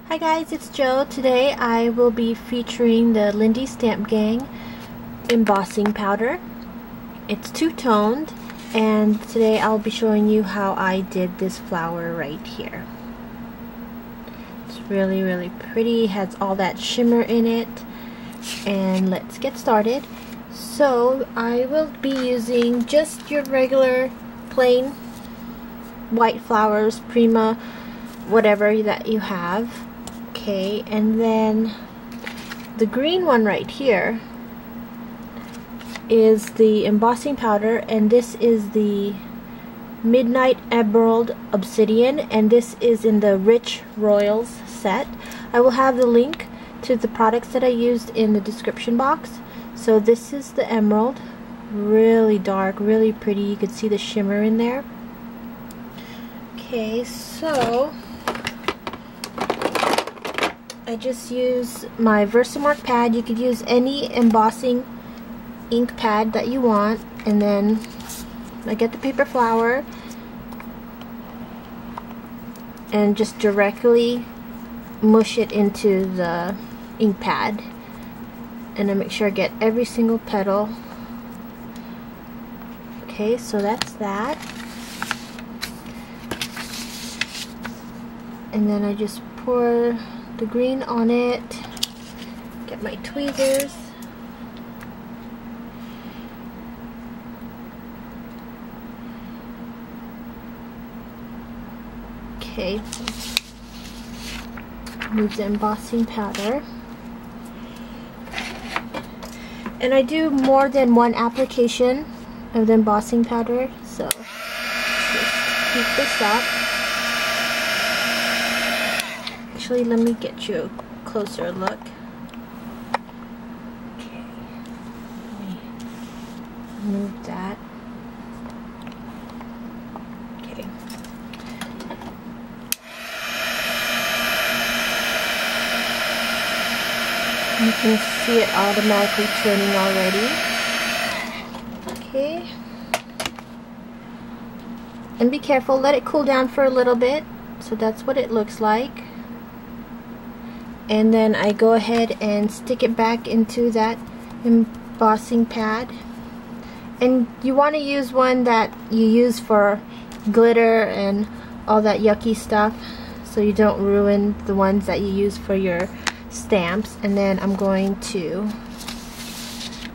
Hi guys, it's Jo. Today I will be featuring the Lindy Stamp Gang embossing powder. It's two-toned, and today I'll be showing you how I did this flower right here. It's really pretty, has all that shimmer in it, and let's get started. So I will be using just your regular plain white flowers, Prima, whatever that you have. Okay, and then the green one right here is the embossing powder, and this is the Midnight Emerald Obsidian, and this is in the Rich Royals set. I will have the link to the products that I used in the description box. So this is the emerald, really dark, really pretty. You can see the shimmer in there. Okay, so I just use my Versamark pad. You could use any embossing ink pad that you want, and then I get the paper flower and just directly mush it into the ink pad, and I make sure I get every single petal. Okay, so that's that, and then I just pour the green on it, get my tweezers, okay, move the embossing powder, and I do more than one application of the embossing powder, so just heat this up. Actually, let me get you a closer look. Okay, let me move that. Okay. You can see it automatically turning already. Okay. And be careful, let it cool down for a little bit. So that's what it looks like. And then I go ahead and stick it back into that embossing pad. And you want to use one that you use for glitter and all that yucky stuff, so you don't ruin the ones that you use for your stamps. And then I'm going to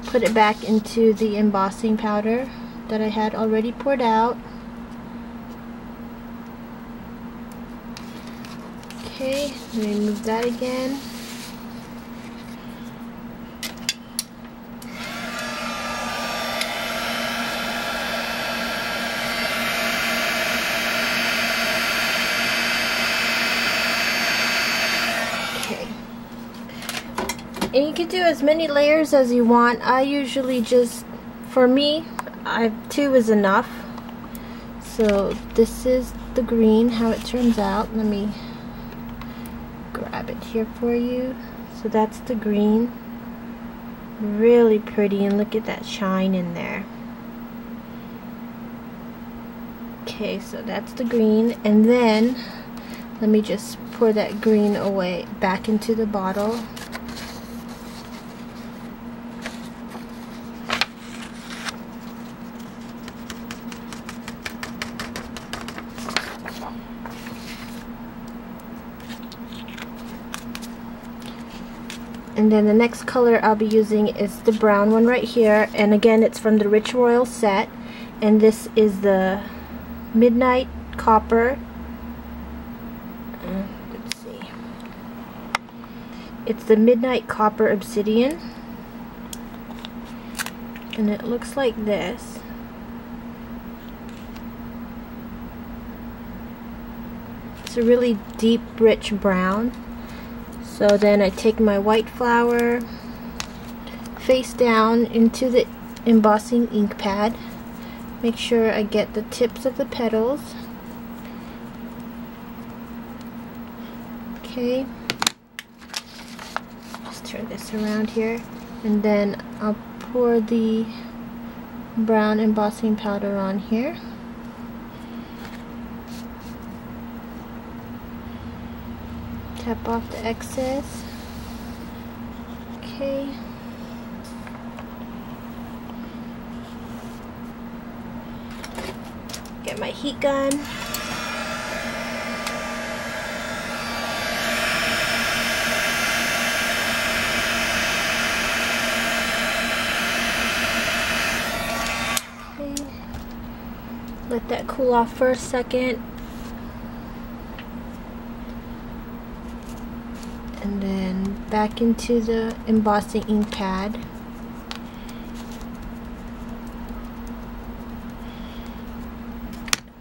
put it back into the embossing powder that I had already poured out. Okay, remove that again. Okay. And you can do as many layers as you want. I usually just, for me, two is enough. So this is the green, how it turns out. Let me grab it here for you. So that's the green, really pretty, and look at that shine in there. Okay, so that's the green, and then let me just pour that green away back into the bottle. And then the next color I'll be using is the brown one right here, and again it's from the Rich Royal set, and this is the Midnight Copper. Let's see. It's the Midnight Copper Obsidian, and it looks like this. It's a really deep, rich brown. So then I take my white flower face down into the embossing ink pad. Make sure I get the tips of the petals. Okay. Just turn this around here. And then I'll pour the brown embossing powder on here. Tap off the excess. Okay. Get my heat gun. Okay. Let that cool off for a second. And then back into the embossing ink pad.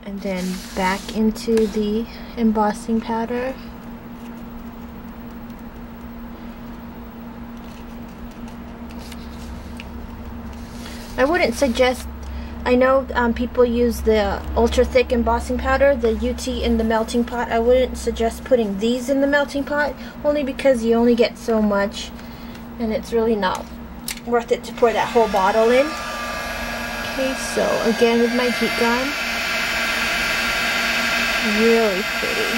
And then back into the embossing powder. I wouldn't suggest, I know people use the ultra thick embossing powder, the UT in the melting pot. I wouldn't suggest putting these in the melting pot, only because you only get so much and it's really not worth it to pour that whole bottle in. Okay, so again with my heat gun. Really pretty.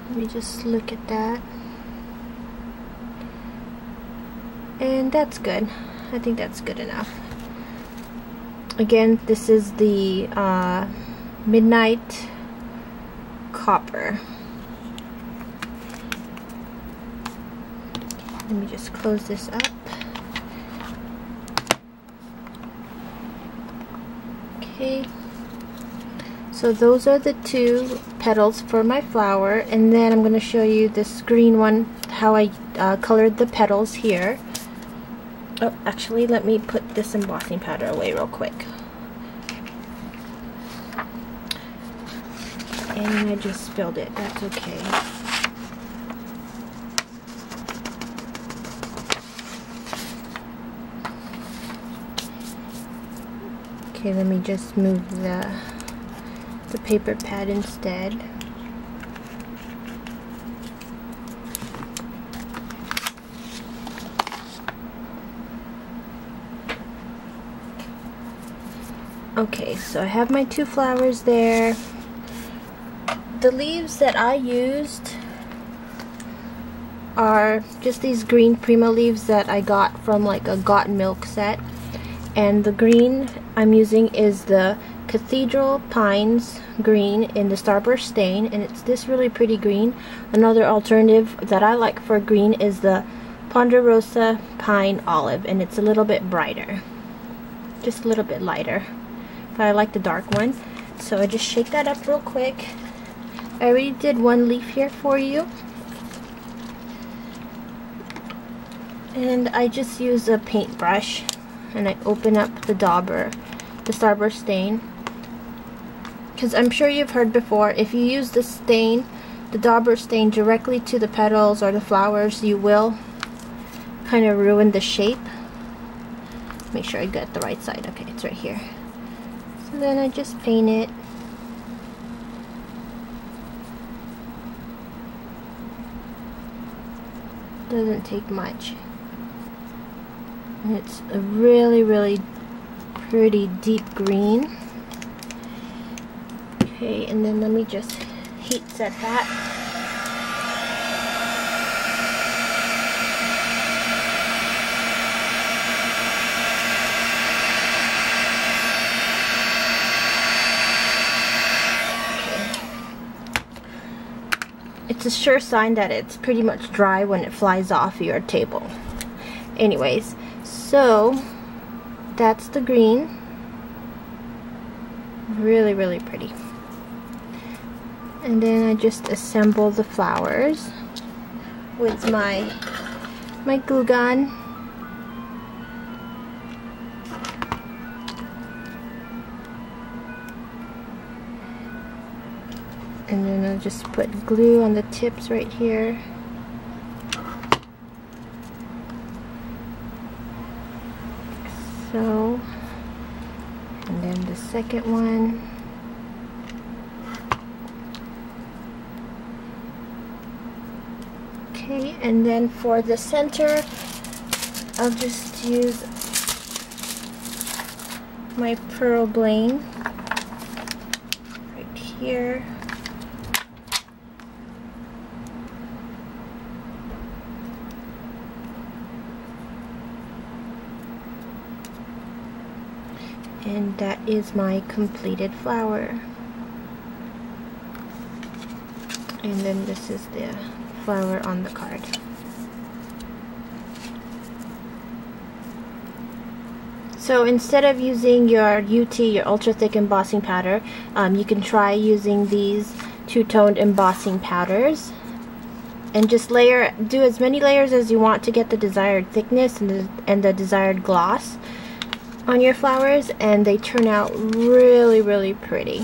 Let me just look at that. And that's good. I think that's good enough. Again, this is the Midnight Copper. Let me just close this up. Okay. So those are the two petals for my flower, and then I'm going to show you this green one, how I colored the petals here. Oh, actually, let me put this embossing powder away real quick. And I just spilled it. That's okay. Okay, let me just move the paper pad instead. Okay, so I have my two flowers there. The leaves that I used are just these green Prima leaves that I got from like a Got Milk set. And the green I'm using is the Cathedral Pines green in the Starburst stain, and it's this really pretty green. Another alternative that I like for green is the Ponderosa Pine Olive, and it's a little bit brighter, just a little bit lighter, but I like the dark one. So I just shake that up real quick. I already did one leaf here for you, and I just use a paintbrush and I open up the dauber, the Starburst stain, because I'm sure you've heard before, if you use the stain, the dauber stain, directly to the petals or the flowers, you will kind of ruin the shape. Make sure I get the right side. Okay, it's right here. So then I just paint it. Doesn't take much. And it's a really, really pretty deep green. Okay, and then let me just heat set that. It's a sure sign that it's pretty much dry when it flies off your table. Anyways, so that's the green. Really, really pretty. And then I just assemble the flowers with my glue gun. And then I'll just put glue on the tips right here. So, and then the second one. Okay, and then for the center, I'll just use my pearl bling. here. And that is my completed flower. And then this is the flower on the card. So instead of using your UT, your ultra thick embossing powder, you can try using these two-toned embossing powders. And just do as many layers as you want to get the desired thickness and the desired gloss on your flowers, and they turn out really, really pretty.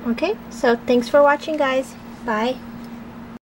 Okay, so thanks for watching, guys. Bye.